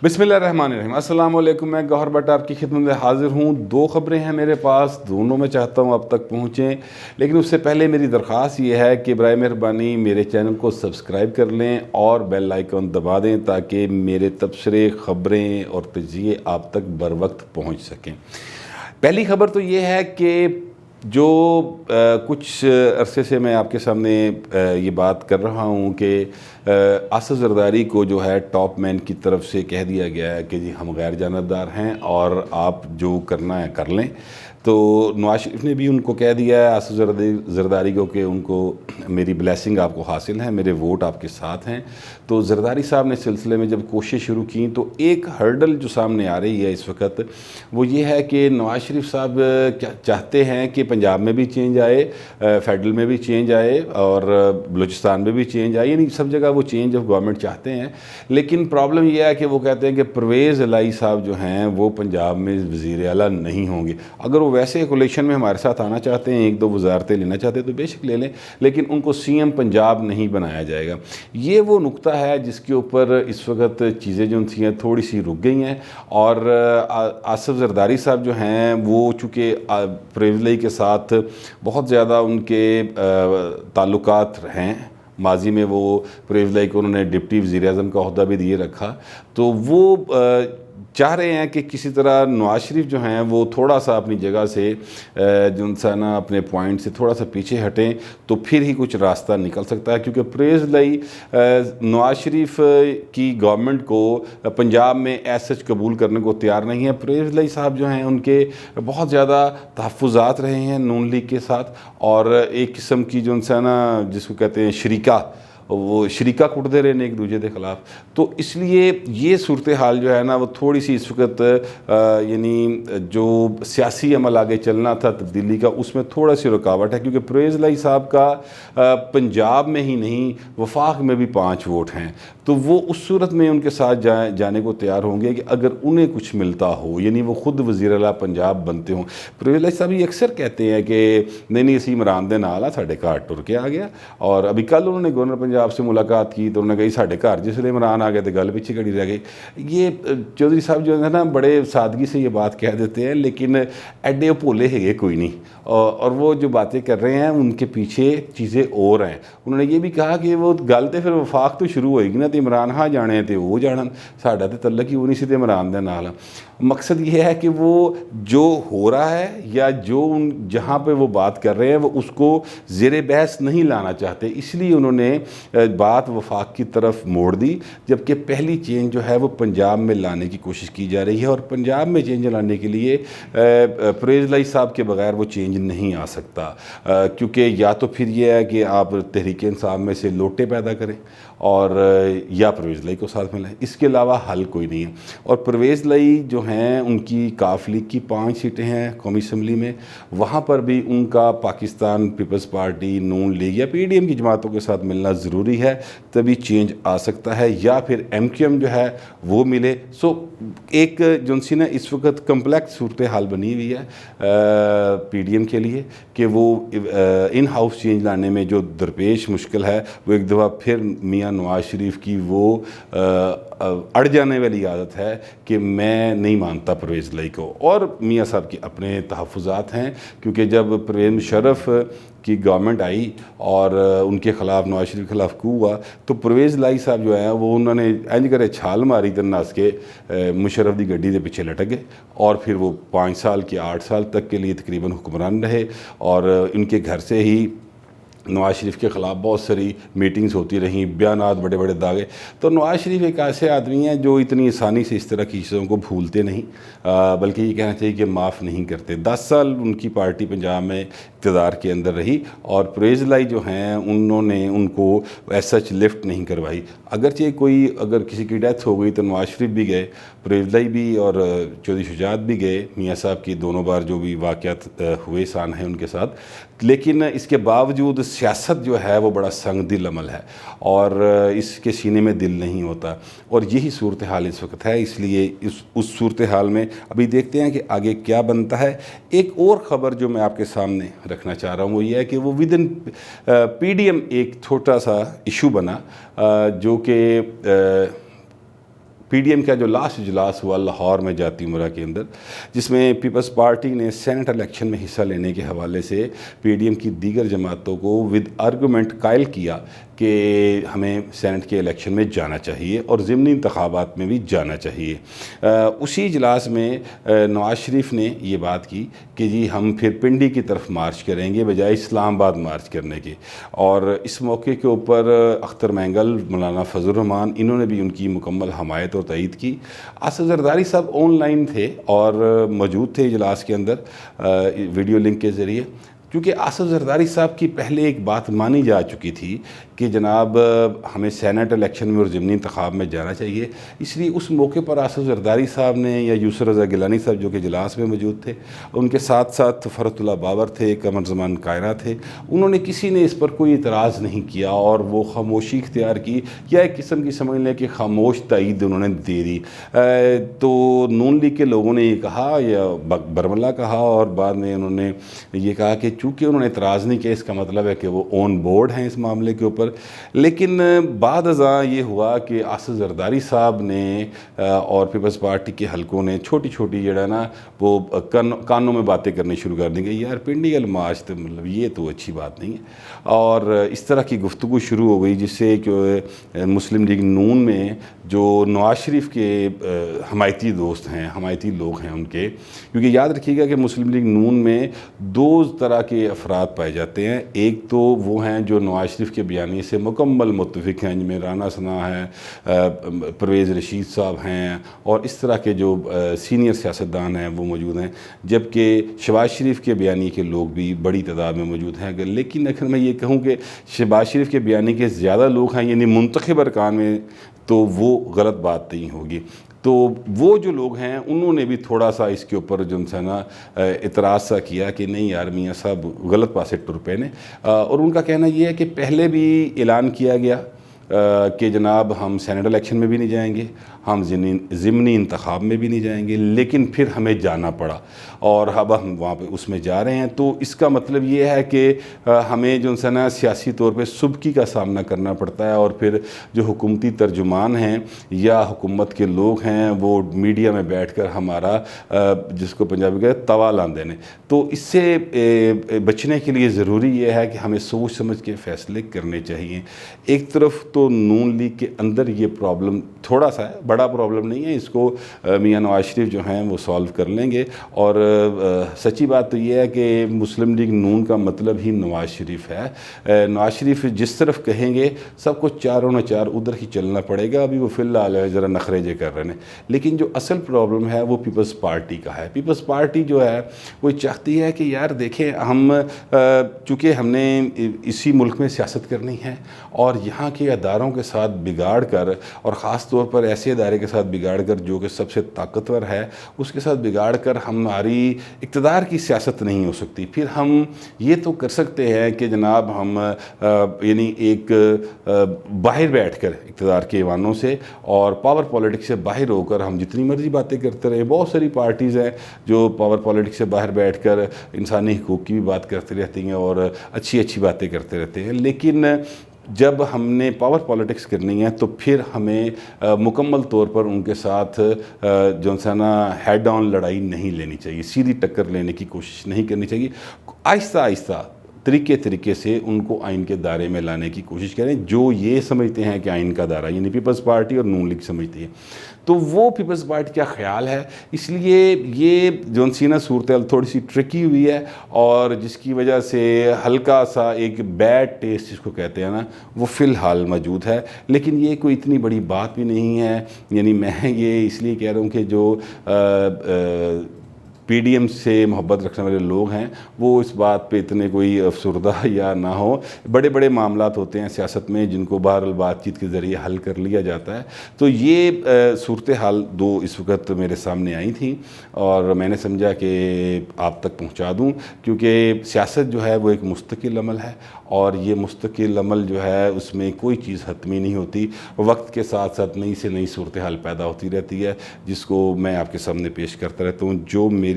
बिस्मिल्लाहिर्रहमानिर्रहीम। अस्सलाम वालेकुम। मैं गौहर भट्ट आपकी खिदमत में हाज़िर हूँ। दो ख़बरें हैं मेरे पास, दोनों मैं चाहता हूँ अब तक पहुँचें, लेकिन उससे पहले मेरी दरख्वास्त ये है कि बराए मेहरबानी मेरे चैनल को सब्सक्राइब कर लें और बेल आइकन दबा दें ताकि मेरे तबसरे, ख़बरें और तजिए आप तक बर वक्त पहुँच सकें। पहली ख़बर तो ये है कि जो कुछ अरसे से मैं आपके सामने ये बात कर रहा हूँ कि आसिफ ज़रदारी को जो है टॉप मैन की तरफ से कह दिया गया है कि जी हम गैर जानबदार हैं और आप जो करना है कर लें। तो नवाज शरीफ ने भी उनको कह दिया है आसिफ ज़रदारी को कि उनको मेरी ब्लेसिंग आपको हासिल है, मेरे वोट आपके साथ हैं। तो ज़रदारी साहब ने सिलसिले में जब कोशिश शुरू की तो एक हर्डल जो सामने आ रही है इस वक्त वो ये है कि नवाज शरीफ साहब क्या चाहते हैं कि पंजाब में भी चेंज आए, फेडरल में भी चेंज आए और बलूचिस्तान में भी चेंज आए, यानी सब जगह वो चेंज ऑफ गवर्नमेंट चाहते हैं। लेकिन प्रॉब्लम यह है कि वो कहते हैं कि परवेज़ इलाही साहब जो हैं वो पंजाब में वज़ीर आला नहीं होंगे। अगर वो वैसे कोलिशन में हमारे साथ आना चाहते हैं, एक दो वजारतें लेना चाहते हैं तो बेशक ले लें, लेकिन उनको सीएम पंजाब नहीं बनाया जाएगा। ये वो नुक्ता है जिसके ऊपर इस वक्त चीज़ें जो थी थोड़ी सी रुक गई हैं। और आसिफ ज़रदारी साहब जो हैं वो चूँकि परवेज़ इलाही के साथ बहुत ज़्यादा उनके ताल्लुकात हैं, माजी में वो परवेज़ इलाही को उन्होंने डिप्टी वज़ीर-ए-आज़म का ओहदा भी दिए रखा, तो वो चाह रहे हैं कि किसी तरह नवाज शरीफ जो हैं वो थोड़ा सा अपनी जगह से जो सा ना अपने पॉइंट से थोड़ा सा पीछे हटें तो फिर ही कुछ रास्ता निकल सकता है। क्योंकि परवेज़ इलाही नवाज शरीफ की गवर्नमेंट को पंजाब में ऐसा कबूल करने को तैयार नहीं है। परवेज़ इलाही साहब जो हैं उनके बहुत ज़्यादा तहफ़्फ़ुज़ात रहे हैं नून लीग के साथ, और एक किस्म की जो सा ना जिसको कहते हैं शरीका, वो शरीका कुटते रहे एक दूसरे के ख़िलाफ़। तो इसलिए ये सूरत हाल जो है ना वो थोड़ी सी इस वक्त यानी जो सियासी अमल आगे चलना था तब्दीली का, उसमें थोड़ा सी रुकावट है। क्योंकि परवेज़ इलाही साहब का पंजाब में ही नहीं वफाक में भी 5 वोट हैं, तो वो उस सूरत में उनके साथ जाने को तैयार होंगे कि अगर उन्हें कुछ मिलता हो, यानी वो खुद वज़ीर आला पंजाब बनते हों। परवेज़ इलाही साहब ये अक्सर कहते हैं कि नहीं असी इमरान दे नाल साढ़े घर टुर के आ गया, और अभी कल उन्होंने गवर्नर पंजाब से मुलाकात की तो उन्होंने कही साढ़े घर जिसले इमरान आ गए तो गल पीछे खड़ी रह गई। ये चौधरी साहब जो है ना बड़े सादगी से ये बात कह देते हैं, लेकिन एडे भोले है कोई नहीं, और वो जो बातें कर रहे हैं उनके पीछे चीज़ें और हैं। उन्होंने ये भी कहा कि वो गल तो फिर वफाक तो शुरू होएगी ना, तो इमरान हाँ जाने तो वो जानन, साडा तो तल्लक ही वो नहीं सी इमरान दे नाल। मकसद ये है कि वो जो हो रहा है या जो जहाँ पे वो बात कर रहे हैं वो उसको ज़ेरे बहस नहीं लाना चाहते, इसलिए उन्होंने बात वफाक की तरफ मोड़ दी। जबकि पहली चेंज जो है वो पंजाब में लाने की कोशिश की जा रही है, और पंजाब में चेंज लाने के लिए परवेज़ इलाही साहब के बगैर वो चेंज नहीं आ सकता। क्योंकि या तो फिर ये है कि आप तहरीक इंसाफ में से लोटे पैदा करें और या परवेज़ इलाही को साथ में लाएं, इसके अलावा हल कोई नहीं है। और परवेज़ इलाही जो हैं उनकी काफ लीग की 5 सीटें हैं कौमी असम्बली में, वहाँ पर भी उनका पाकिस्तान पीपल्स पार्टी, नून लीग या पीडीएम की जमातों के साथ मिलना ज़रूरी है, तभी चेंज आ सकता है, या फिर एमक्यूएम जो है वो मिले। सो एक जो सी ना इस वक्त कम्प्लेक्स सूरत हाल बनी हुई है पीडीएम के लिए कि वो इन हाउस चेंज लाने में जो दरपेश मुश्किल है वो एक दफ़ा फिर मियाँ नवाज शरीफ की वो अड़ जाने वाली आदत है कि मैं नहीं मानता परवेज़ इलाही को। और मियाँ साहब के अपने तहफ़्फ़ुज़ात हैं, क्योंकि जब परवेज़ मुशर्रफ की गवर्नमेंट आई और उनके ख़िलाफ़ नवाज शरीफ के ख़िलाफ़ कू हुआ तो परवेज़ इलाही साहब जो है वो उन्होंने इंज करे छाल मारी तो नस के मुशर्रफ की गड्डी के पीछे लटक गए, और फिर वो 5 साल के 8 साल तक के लिए तकरीबन हुक्मरान रहे। और उनके घर से ही नवाज शरीफ के ख़िलाफ़ बहुत सारी मीटिंग्स होती रहीं, बयानात बड़े बड़े दागे। तो नवाज शरीफ एक ऐसे आदमी हैं जो इतनी आसानी से इस तरह की चीज़ों को भूलते नहीं, बल्कि ये कहना चाहिए कि माफ़ नहीं करते। 10 साल उनकी पार्टी पंजाब में इक़्तिदार के अंदर रही, और परवेज़ इलाही जो हैं उन्होंने उनको ऐसा लिफ्ट नहीं करवाई। अगरचे अगर किसी की डेथ हो गई तो नवाज शरीफ भी गए, परवेज़ इलाही भी और चौधरी शुजात भी गए, मियाँ साहब की दोनों बार जो भी वाक़यात हुए सान हैं उनके साथ। लेकिन इसके बावजूद सियासत जो है वो बड़ा संग दिल अमल है, और इसके सीने में दिल नहीं होता, और यही सूरत हाल इस वक्त है। इसलिए उस सूरत हाल में अभी देखते हैं कि आगे क्या बनता है। एक और ख़बर जो मैं आपके सामने रखना चाह रहा हूँ वो ये है कि वो विद इन पीडीएम एक छोटा सा इशू बना, जो कि پی ڈی ایم کا جو لاسٹ اجلاس ہوا لاہور میں جاتی امرہ کے اندر، جس میں پیپلز پارٹی نے سینٹ الیکشن میں حصہ لینے کے حوالے سے پی ڈی ایم کی دیگر جماعتوں کو ود آرگومنٹ قائل کیا کہ ہمیں سینٹ کے الیکشن میں جانا چاہیے اور ضمنی انتخابات میں بھی جانا چاہیے۔ اسی اجلاس میں نواز شریف نے یہ بات کی کہ جی ہم پھر پنڈی کی طرف مارچ کریں گے بجائے اسلام آباد مارچ کرنے کے، اور اس موقع کے اوپر اختر مینگل، مولانا فضل الرحمان، انہوں نے بھی ان کی مکمل حمایت اور تائید کی۔ اسد زرداری صاحب آن لائن تھے اور موجود تھے اجلاس کے اندر ویڈیو لنک کے ذریعے، کیونکہ اسد زرداری صاحب کی پہلے ایک بات مانی جا چکی تھی کہ جناب ہمیں سینٹ الیکشن میں اور ضمنی انتخاب میں جانا چاہیے، اس لیے اس موقع پر اسد زرداری صاحب نے یا یوسر رضا گیلانی صاحب جو کہ اجلاس میں موجود تھے، ان کے ساتھ ساتھ فرحت اللہ بابر تھے، قمر زمان کائرہ تھے، انہوں نے کسی نے اس پر کوئی اعتراض نہیں کیا اور وہ خاموشی اختیار کی، یا ایک قسم کی سمجھ لیں کہ خاموش تائید انہوں نے دے دی۔ تو نون لیگ کے لوگوں نے یہ کہا یا برملا کہا، اور بعد میں انہوں نے یہ کہا کہ چونکہ انہوں نے اعتراض نہیں کیا اس کا مطلب ہے کہ وہ آن بورڈ ہیں اس معاملے کے اوپر۔ لیکن بعد ازاں یہ ہوا کہ اسد زرداری صاحب نے اور پیپلز پارٹی کے حلقوں نے چھوٹی چھوٹی جو ہے نا وہ کانوں میں باتیں کرنی شروع کر دیں گے، یار پنڈی الماج تو مطلب یہ تو اچھی بات نہیں ہے، اور اس طرح کی گفتگو شروع ہو گئی، جس سے کہ مسلم لیگ نون میں جو نواز شریف کے حمایتی دوست ہیں، حمایتی لوگ ہیں ان کے، کیونکہ یاد رکھیے گا کہ مسلم لیگ نون میں دو طرح کے افراد پائے جاتے ہیں، ایک تو وہ ہیں جو نواز شریف کے بیانیے سے مکمل متفق ہیں، جن میں رانا ثنا ہے، پرویز رشید صاحب ہیں، اور اس طرح کے جو سینئر سیاستدان ہیں وہ موجود ہیں، جبکہ شہباز شریف کے بیانیے کے لوگ بھی بڑی تعداد میں موجود ہیں۔ لیکن اگر میں یہ کہوں کہ شہباز شریف کے بیانیے کے زیادہ لوگ ہیں یعنی منتخب ارکان میں، تو وہ غلط بات نہیں ہوگی۔ تو وہ جو لوگ ہیں انہوں نے بھی تھوڑا سا اس کے اوپر جو ہے نا اعتراض سا کیا کہ نہیں یار میاں صاحب غلط پاسے ٹر پے نے، اور ان کا کہنا یہ ہے کہ پہلے بھی اعلان کیا گیا کہ جناب ہم سینٹ الیکشن میں بھی نہیں جائیں گے، ہم ضمنی انتخاب میں بھی نہیں جائیں گے، لیکن پھر ہمیں جانا پڑا اور اب ہم وہاں پہ اس میں جا رہے ہیں۔ تو اس کا مطلب یہ ہے کہ ہمیں جو ہے نا سیاسی طور پہ سبکی کا سامنا کرنا پڑتا ہے، اور پھر جو حکومتی ترجمان ہیں یا حکومت کے لوگ ہیں وہ میڈیا میں بیٹھ کر ہمارا جس کو پنجابی کہتے ہیں توا لاندے نے۔ تو اس سے بچنے کے لیے ضروری یہ ہے کہ ہمیں سوچ سمجھ کے فیصلے کرنے چاہیے۔ ایک طرف تو نون لیگ کے اندر یہ پرابلم تھوڑا سا ہے، بڑا پرابلم نہیں ہے، اس کو میاں نواز شریف جو ہیں وہ سالو کر لیں گے، اور سچی بات تو یہ ہے کہ مسلم لیگ نون کا مطلب ہی نواز شریف ہے۔ نواز شریف جس طرف کہیں گے سب کو چاروں نہ چار ادھر ہی چلنا پڑے گا۔ ابھی وہ فی الحال ذرا نخرے کر رہے ہیں، لیکن جو اصل پرابلم ہے وہ پیپلز پارٹی کا ہے۔ پیپلز پارٹی جو ہے وہ چاہتی ہے کہ یار دیکھیں ہم چونکہ ہم نے اسی ملک میں سیاست کرنی ہے، اور یہاں کے اداروں کے ساتھ بگاڑ کر، اور خاص طور پر ایسے ادارے کے ساتھ بگاڑ کر جو کہ سب سے طاقتور ہے اس کے ساتھ بگاڑ کر ہماری اقتدار کی سیاست نہیں ہو سکتی۔ پھر ہم یہ تو کر سکتے ہیں کہ جناب ہم یعنی ایک باہر بیٹھ کر اقتدار کے ایوانوں سے اور پاور پالیٹکس سے باہر ہو کر ہم جتنی مرضی باتیں کرتے رہے۔ بہت ساری پارٹیز ہیں جو پاور پالیٹکس سے باہر بیٹھ کر انسانی حقوق کی بھی بات کرتی رہتی ہیں اور اچھی اچھی باتیں کرتے رہتے ہیں، لیکن جب ہم نے پاور پالیٹکس کرنی ہے تو پھر ہمیں مکمل طور پر ان کے ساتھ جو ہے نا ہیڈ آن لڑائی نہیں لینی چاہیے، سیدھی ٹکر لینے کی کوشش نہیں کرنی چاہیے۔ آہستہ آہستہ طریقے سے ان کو آئین کے دائرے میں لانے کی کوشش کریں، جو یہ سمجھتے ہیں کہ آئین کا دائرہ یعنی پیپلز پارٹی اور نون لیگ سمجھتی ہے۔ تو وہ پیپلز پارٹی کا خیال ہے، اس لیے یہ جون سی نا صورتحال تھوڑی سی ٹرکی ہوئی ہے، اور جس کی وجہ سے ہلکا سا ایک بیڈ ٹیسٹ جس کو کہتے ہیں نا وہ فی الحال موجود ہے، لیکن یہ کوئی اتنی بڑی بات بھی نہیں ہے۔ یعنی میں یہ اس لیے کہہ رہا ہوں کہ جو پی ڈی ایم سے محبت رکھنے والے لوگ ہیں وہ اس بات پہ اتنے کوئی افسردہ یا نہ ہو۔ بڑے بڑے معاملات ہوتے ہیں سیاست میں جن کو بہرحال بات چیت کے ذریعے حل کر لیا جاتا ہے۔ تو یہ صورتحال دو اس وقت میرے سامنے آئی تھیں اور میں نے سمجھا کہ آپ تک پہنچا دوں، کیونکہ سیاست جو ہے وہ ایک مستقل عمل ہے، اور یہ مستقل عمل جو ہے اس میں کوئی چیز حتمی نہیں ہوتی، وقت کے ساتھ ساتھ نئی سے نئی صورتحال پیدا ہوتی رہتی ہے، جس کو میں آپ کے سامنے پیش کرتا رہتا ہوں۔ جو میری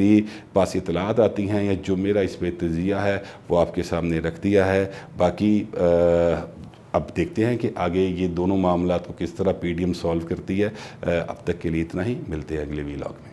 پاس اطلاعات آتی ہیں یا جو میرا اس پہ تجزیہ ہے وہ آپ کے سامنے رکھ دیا ہے۔ باقی اب دیکھتے ہیں کہ آگے یہ دونوں معاملات کو کس طرح پی ڈی ایم سالو کرتی ہے. اب تک کے لیے اتنا ہی، ملتے ہیں اگلے ویلاگ میں.